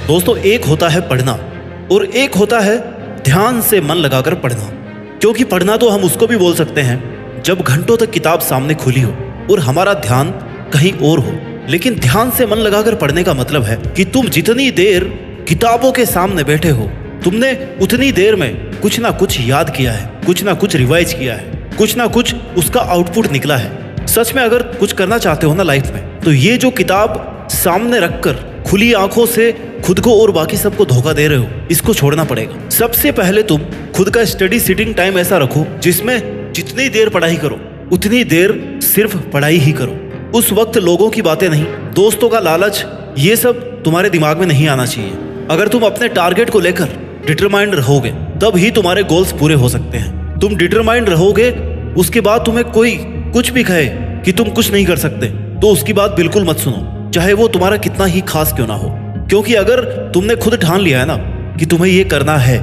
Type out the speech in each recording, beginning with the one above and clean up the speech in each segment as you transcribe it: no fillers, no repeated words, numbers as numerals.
दोस्तों, एक होता है पढ़ना और एक होता है ध्यान से मन लगाकर पढ़ना। क्योंकि पढ़ना तो हम उसको भी बोल सकते हैं जब घंटों तक किताब सामने खुली हो और हमारा ध्यान कहीं और हो। लेकिन ध्यान से मन लगाकर पढ़ने का मतलब है कि तुम जितनी देर किताबों के सामने बैठे हो, तुमने उतनी देर में कुछ ना कुछ याद किया है, कुछ ना कुछ रिवाइज किया है, कुछ ना कुछ उसका आउटपुट निकला है। सच में अगर कुछ करना चाहते हो ना लाइफ में, तो ये जो किताब सामने रखकर खुली आंखों से खुद को और बाकी सबको धोखा दे रहे हो, इसको छोड़ना पड़ेगा। सबसे पहले तुम खुद का स्टडी सिटिंग टाइम ऐसा रखो जिसमें जितनी देर पढ़ाई करो उतनी देर सिर्फ पढ़ाई ही करो। उस वक्त लोगों की बातें नहीं, दोस्तों का लालच, ये सब तुम्हारे दिमाग में नहीं आना चाहिए। अगर तुम अपने टारगेट को लेकर डिटरमाइंड रहोगे तब ही तुम्हारे गोल्स पूरे हो सकते हैं। तुम डिटरमाइंड रहोगे, उसके बाद तुम्हें कोई कुछ भी कहे कि तुम कुछ नहीं कर सकते, तो उसकी बात बिल्कुल मत सुनो, चाहे वो तुम्हारा कितना ही खास क्यों ना हो। क्योंकि अगर तुमने खुद ठान लिया है ना कि तुम्हें ये करना है,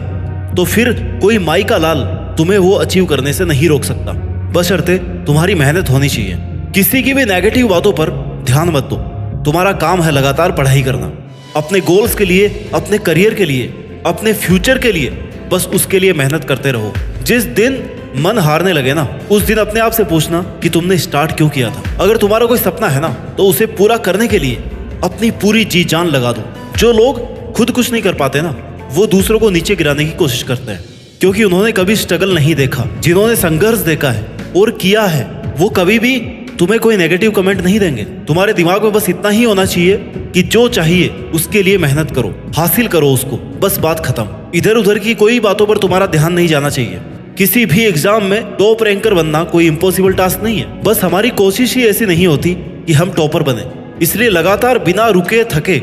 तो फिर कोई माई का लाल तुम्हें वो अचीव करने से नहीं रोक सकता, बशर्ते तुम्हारी मेहनत होनी चाहिए। किसी की भी नेगेटिव बातों पर ध्यान मत दो। तुम्हारा काम है लगातार पढ़ाई करना, अपने गोल्स के लिए, अपने करियर के लिए, अपने फ्यूचर के लिए, बस उसके लिए मेहनत करते रहो। जिस दिन मन हारने लगे ना, उस दिन अपने आप से पूछना कि तुमने स्टार्ट क्यों किया था। अगर तुम्हारा कोई सपना है ना, तो उसे पूरा करने के लिए अपनी पूरी जी जान लगा दो। जो लोग खुद कुछ नहीं कर पाते ना, वो दूसरों को नीचे गिराने की कोशिश करते हैं, क्योंकि उन्होंने कभी स्ट्रगल नहीं देखा। जिन्होंने संघर्ष देखा है और किया है, वो कभी भी तुम्हें कोई नेगेटिव कमेंट नहीं देंगे। तुम्हारे दिमाग में बस इतना ही होना चाहिए कि जो चाहिए उसके लिए मेहनत करो, हासिल करो उसको, बस बात खत्म। इधर उधर की कोई बातों पर तुम्हारा ध्यान नहीं जाना चाहिए। किसी भी एग्जाम में टॉप रैंकर बनना कोई इम्पॉसिबल टास्क नहीं है, बस हमारी कोशिश ही ऐसी नहीं होती कि हम टॉपर बने। इसलिए लगातार बिना रुके थके,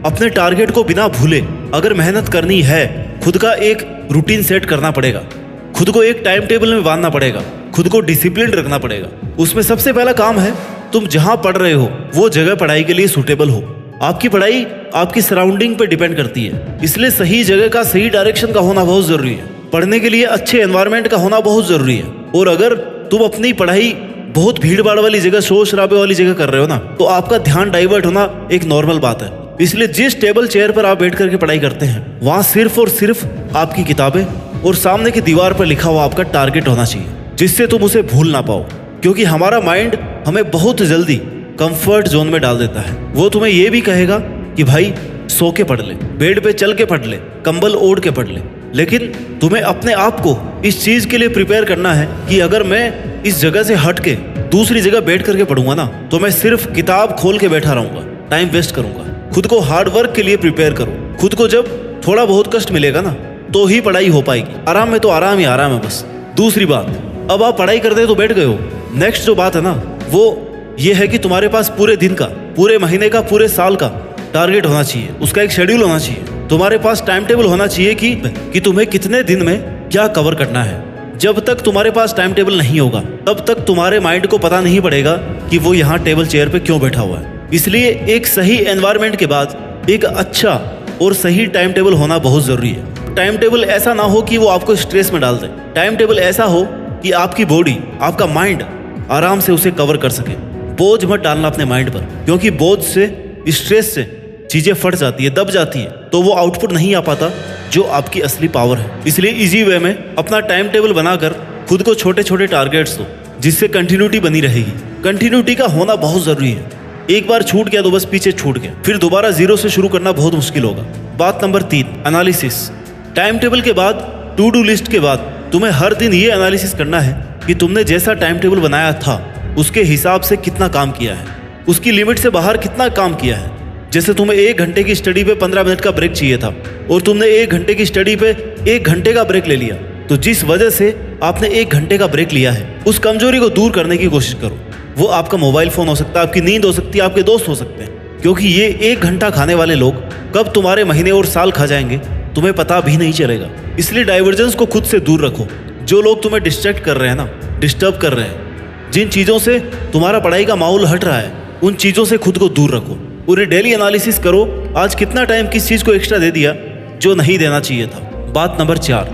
अपने टारगेट को बिना भूले अगर मेहनत करनी है, खुद का एक रूटीन सेट करना पड़ेगा, खुद को एक टाइम टेबल में बांधना पड़ेगा, खुद को डिसिप्लिन रखना पड़ेगा। उसमें सबसे पहला काम है, तुम जहां पढ़ रहे हो वो जगह पढ़ाई के लिए सूटेबल हो। आपकी पढ़ाई आपकी सराउंडिंग पे डिपेंड करती है, इसलिए सही जगह का, सही डायरेक्शन का होना बहुत जरूरी है। पढ़ने के लिए अच्छे एनवायरनमेंट का होना बहुत जरूरी है। और अगर तुम अपनी पढ़ाई बहुत भीड़ भाड़ वाली जगह, शोर शराबे वाली जगह कर रहे हो ना, तो आपका ध्यान डाइवर्ट होना एक नॉर्मल बात है। इसलिए जिस टेबल चेयर पर आप बैठ करके पढ़ाई करते हैं, वहां सिर्फ और सिर्फ आपकी किताबें और सामने की दीवार पर लिखा हुआ आपका टारगेट होना चाहिए, जिससे तुम उसे भूल ना पाओ। क्योंकि हमारा माइंड हमें बहुत जल्दी कंफर्ट जोन में डाल देता है। वो तुम्हें ये भी कहेगा कि भाई सो के पढ़ ले, बेड पे चल के पढ़ ले, कंबल ओढ़ के पढ़ ले। लेकिन तुम्हें अपने आप को इस चीज के लिए प्रिपेयर करना है कि अगर मैं इस जगह से हट के दूसरी जगह बैठ करके पढ़ूंगा ना, तो मैं सिर्फ किताब खोल के बैठा रहूंगा, टाइम वेस्ट करूंगा। खुद को हार्ड वर्क के लिए प्रिपेयर करो। खुद को जब थोड़ा बहुत कष्ट मिलेगा ना, तो ही पढ़ाई हो पाएगी। आराम में तो आराम ही आराम है बस। दूसरी बात, अब आप पढ़ाई करते तो बैठ गए हो, नेक्स्ट जो बात है ना, वो ये है कि तुम्हारे पास पूरे दिन का, पूरे महीने का, पूरे साल का टारगेट होना चाहिए। उसका एक शेड्यूल होना चाहिए। तुम्हारे पास टाइम टेबल होना चाहिए कि तुम्हें कितने दिन में क्या कवर करना है। जब तक तुम्हारे पास टाइम टेबल नहीं होगा, तब तक तुम्हारे माइंड को पता नहीं पड़ेगा कि वो यहाँ टेबल चेयर पे क्यों बैठा हुआ है। इसलिए एक सही एनवायरनमेंट के बाद एक अच्छा और सही टाइम टेबल होना बहुत जरूरी है। टाइम टेबल ऐसा ना हो कि वो आपको स्ट्रेस में डाल दे। टाइम टेबल ऐसा हो कि आपकी बॉडी, आपका माइंड आराम से उसे कवर कर सके। बोझ मत डालना अपने माइंड पर, क्योंकि बोझ से, स्ट्रेस से चीजें फट जाती है, दब जाती है, तो वो आउटपुट नहीं आ पाता जो आपकी असली पावर है। इसलिए इजी वे में अपना टाइम टेबल बनाकर खुद को छोटे छोटे टारगेट्स दो, जिससे कंटिन्यूटी बनी रहेगी। कंटिन्यूटी का होना बहुत जरूरी है। एक बार छूट गया तो बस पीछे छूट गया, फिर दोबारा जीरो से शुरू करना बहुत मुश्किल होगा। बात नंबर 3, एनालिसिस। टाइम टेबल के बाद, टू डू लिस्ट के बाद तुम्हें हर दिन ये एनालिसिस करना है कि तुमने जैसा टाइम टेबल बनाया था उसके हिसाब से कितना काम किया है, उसकी लिमिट से बाहर कितना काम किया है। जैसे तुम्हें 1 घंटे की स्टडी पे 15 मिनट का ब्रेक चाहिए था और तुमने 1 घंटे की स्टडी पे 1 घंटे का ब्रेक ले लिया, तो जिस वजह से आपने 1 घंटे का ब्रेक लिया है, उस कमजोरी को दूर करने की कोशिश करो। वो आपका मोबाइल फोन हो सकता है, आपकी नींद हो सकती है, आपके दोस्त हो सकते हैं। क्योंकि ये 1 घंटा खाने वाले लोग कब तुम्हारे महीने और साल खा जाएंगे तुम्हें पता भी नहीं चलेगा। इसलिए डाइवर्जेंस को खुद से दूर रखो। जो लोग तुम्हें डिस्ट्रैक्ट कर रहे हैं ना, डिस्टर्ब कर रहे हैं, जिन चीज़ों से तुम्हारा पढ़ाई का माहौल हट रहा है, उन चीज़ों से खुद को दूर रखो। पूरी डेली एनालिसिस करो, आज कितना टाइम किस चीज़ को एक्स्ट्रा दे दिया जो नहीं देना चाहिए था। बात नंबर 4,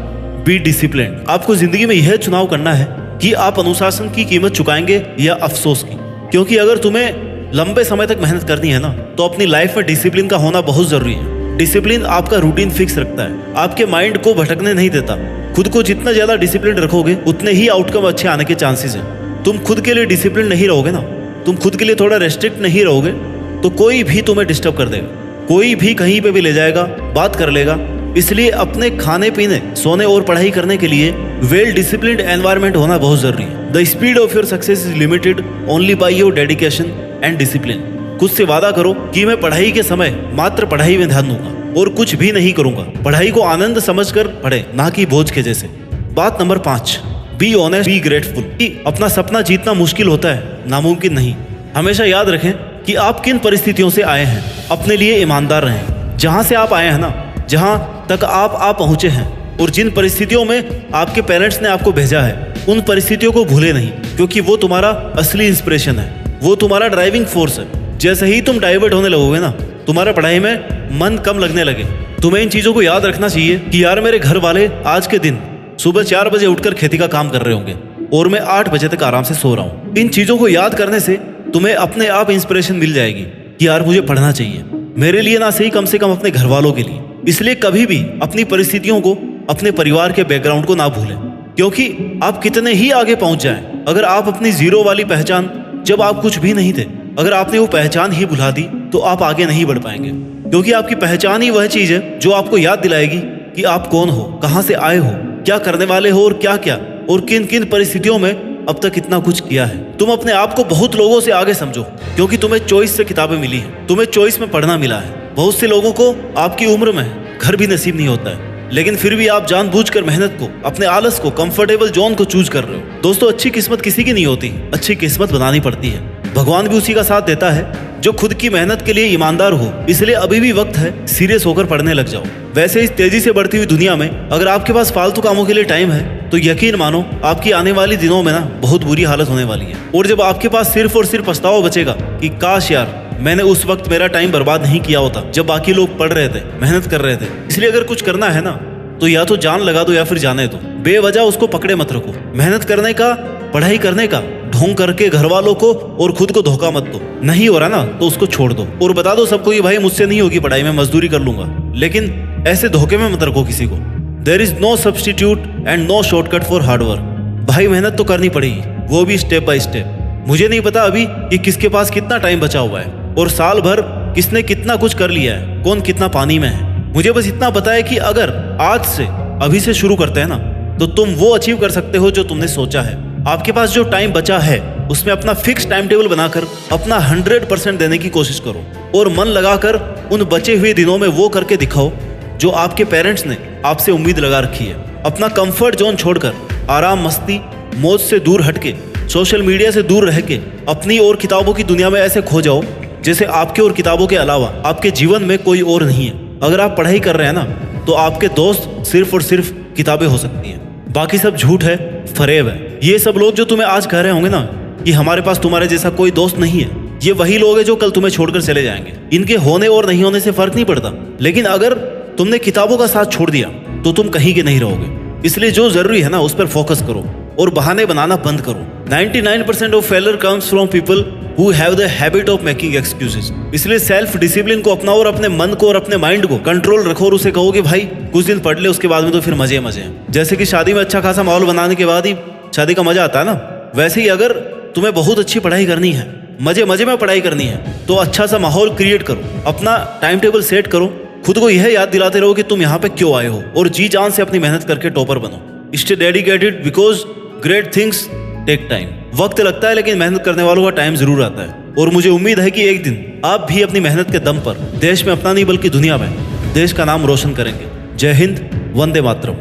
बी डिसिप्लिन। आपको जिंदगी में यह चुनाव करना है कि आप अनुशासन की कीमत चुकाएंगे या अफसोस की। क्योंकि अगर तुम्हें लंबे समय तक मेहनत करनी है ना, तो अपनी लाइफ में डिसिप्लिन का होना बहुत जरूरी है। डिसिप्लिन आपका रूटीन फिक्स रखता है, आपके माइंड को भटकने नहीं देता। खुद को जितना ज्यादा डिसिप्लिन रखोगे उतने ही आउटकम अच्छे आने के चांसेस हैं। तुम खुद के लिए डिसिप्लिन नहीं रहोगे ना, तुम खुद के लिए थोड़ा रेस्ट्रिक्ट नहीं रहोगे तो कोई भी तुम्हें डिस्टर्ब कर देगा, कोई भी कहीं पे भी ले जाएगा, बात कर लेगा। इसलिए अपने खाने पीने, सोने और पढ़ाई करने के लिए वेल डिसिप्लिन्ड एनवायरनमेंट होना बहुत जरूरी है। The speed of your success is limited only by your dedication and discipline. खुद से वादा करो कि मैं पढ़ाई के समय मात्र पढ़ाई में ध्यान दूंगा और कुछ भी नहीं करूंगा। पढ़ाई को आनंद समझकर पढ़े, ना कि बोझ के जैसे। बात number 5, be honest, be grateful. अपना सपना जीतना मुश्किल होता है, नामुमकिन नहीं। हमेशा याद रखें कि आप किन परिस्थितियों से आए हैं। अपने लिए ईमानदार रहें। जहां से आप आए हैं ना, जहां तक आप पहुंचे हैं और जिन परिस्थितियों में आपके पेरेंट्स ने आपको भेजा है, उन परिस्थितियों को भूले नहीं, क्योंकि वो तुम्हारा असली इंस्पिरेशन है, वो तुम्हारा ड्राइविंग फोर्स है। जैसे ही तुम डाइवर्ट होने लगोगे ना, तुम्हारा पढ़ाई में मन कम लगने लगे, तुम्हें इन चीजों को याद रखना चाहिए कि यार मेरे घर वाले आज के दिन सुबह 4 बजे उठकर खेती का काम कर रहे होंगे और मैं 8 बजे तक आराम से सो रहा हूँ। इन चीजों को याद करने से तुम्हें अपने आप इंस्पिरेशन मिल जाएगी कि यार मुझे पढ़ना चाहिए, मेरे लिए ना सही, कम से कम अपने घर वालों के लिए। इसलिए कभी भी अपनी परिस्थितियों को, अपने परिवार के बैकग्राउंड को ना भूलें, क्योंकि आप कितने ही आगे पहुंच जाएं, अगर आप अपनी जीरो वाली पहचान, जब आप कुछ भी नहीं थे, अगर आपने वो पहचान ही भुला दी तो आप आगे नहीं बढ़ पाएंगे। क्योंकि आपकी पहचान ही वह चीज है जो आपको याद दिलाएगी कि आप कौन हो, कहां से आए हो, क्या करने वाले हो और क्या क्या और किन किन परिस्थितियों में अब तक इतना कुछ किया है। तुम अपने आप को बहुत लोगों से आगे समझो, क्योंकि तुम्हें चॉइस से किताबें मिली है, तुम्हें चॉइस में पढ़ना मिला है। बहुत से लोगों को आपकी उम्र में घर भी नसीब नहीं होता है, लेकिन फिर भी आप जानबूझकर मेहनत को, अपने आलस को, कंफर्टेबल जोन को चूज कर रहे हो। दोस्तों, अच्छी किस्मत किसी की नहीं होती, अच्छी किस्मत बनानी पड़ती है। भगवान भी उसी का साथ देता है जो खुद की मेहनत के लिए ईमानदार हो। इसलिए अभी भी वक्त है, सीरियस होकर पढ़ने लग जाओ। वैसे इस तेजी से बढ़ती हुई दुनिया में अगर आपके पास फालतू कामों के लिए टाइम है तो यकीन मानो आपकी आने वाली दिनों में ना बहुत बुरी हालत होने वाली है। और जब आपके पास सिर्फ और सिर्फ पछतावा बचेगा कि काश यार मैंने उस वक्त मेरा टाइम बर्बाद नहीं किया होता जब बाकी लोग पढ़ रहे थे, मेहनत कर रहे थे। इसलिए अगर कुछ करना है ना तो या तो जान लगा दो या फिर जाने दो। बेवजह उसको पकड़े मत रखो। मेहनत करने का, पढ़ाई करने का ढोंग करके घर वालों को और खुद को धोखा मत दो। नहीं हो रहा ना तो उसको छोड़ दो और बता दो सबको कि भाई मुझसे नहीं होगी पढ़ाई, मैं मजदूरी कर लूंगा। लेकिन ऐसे धोखे में मत रखो किसी को। There is no substitute and no shortcut for hard work. भाई मेहनत तो करनी पड़ेगी, वो भी स्टेप बाय स्टेप। मुझे नहीं पता अभी कि किसके पास कितना टाइम बचा हुआ है और साल भर किसने कितना कुछ कर लिया है, कौन कितना पानी में है। मुझे बस इतना पता है कि अगर आज से, अभी से शुरू करते हैं ना, तो तुम वो अचीव कर सकते हो जो तुमने सोचा है। आपके पास जो टाइम बचा है उसमें अपना फिक्स टाइम टेबल बनाकर अपना 100% देने की कोशिश करो और मन लगाकर उन बचे हुए दिनों में वो करके दिखाओ जो आपके पेरेंट्स ने आपसे उम्मीद लगा रखी है। अपना कंफर्ट जोन छोड़कर आराम, मस्ती, मौज से दूर हटके, सोशल मीडिया से दूर रह के अपनी और किताबों की दुनिया में ऐसे खो जाओ जैसे आपके और किताबों के अलावा आपके जीवन में कोई और नहीं है। अगर आप पढ़ाई कर रहे हैं ना तो आपके दोस्त सिर्फ और सिर्फ किताबें हो सकती हैं, बाकी सब झूठ है, फरेब है। ये सब लोग जो तुम्हें आज कह रहे होंगे ना कि हमारे पास तुम्हारे जैसा कोई दोस्त नहीं है, ये वही लोग हैं जो कल तुम्हें छोड़कर चले जाएंगे। इनके होने और नहीं होने से फर्क नहीं पड़ता, लेकिन अगर तुमने किताबों का साथ छोड़ दिया तो तुम कहीं के नहीं रहोगे। इसलिए जो जरूरी है ना उस पर फोकस करो और बहाने बनाना बंद करो। 99% of failure comes from people who have the habit of making excuses. इसलिए सेल्फ डिसिप्लिन को अपनाओ और अपने मन को और अपने माइंड को कंट्रोल रखो और उसे कहो कि भाई कुछ दिन पढ़ ले, उसके बाद में तो फिर मजे मजे हैं। जैसे कि शादी में अच्छा खासा माहौल बनाने के बाद ही शादी का मजा आता है ना, वैसे ही अगर तुम्हें बहुत अच्छी पढ़ाई करनी है, मजे मजे में पढ़ाई करनी है, तो अच्छा सा माहौल क्रिएट करो, अपना टाइम टेबल सेट करो, खुद को यह याद दिलाते रहो कि तुम यहाँ पे क्यों आए हो और जी जान से अपनी मेहनत करके टॉपर बनो। Stay dedicated because great things take time. वक्त लगता है लेकिन मेहनत करने वालों का टाइम जरूर आता है। और मुझे उम्मीद है कि एक दिन आप भी अपनी मेहनत के दम पर देश में अपना नहीं बल्कि दुनिया में देश का नाम रोशन करेंगे। जय हिंद, वंदे मातरम।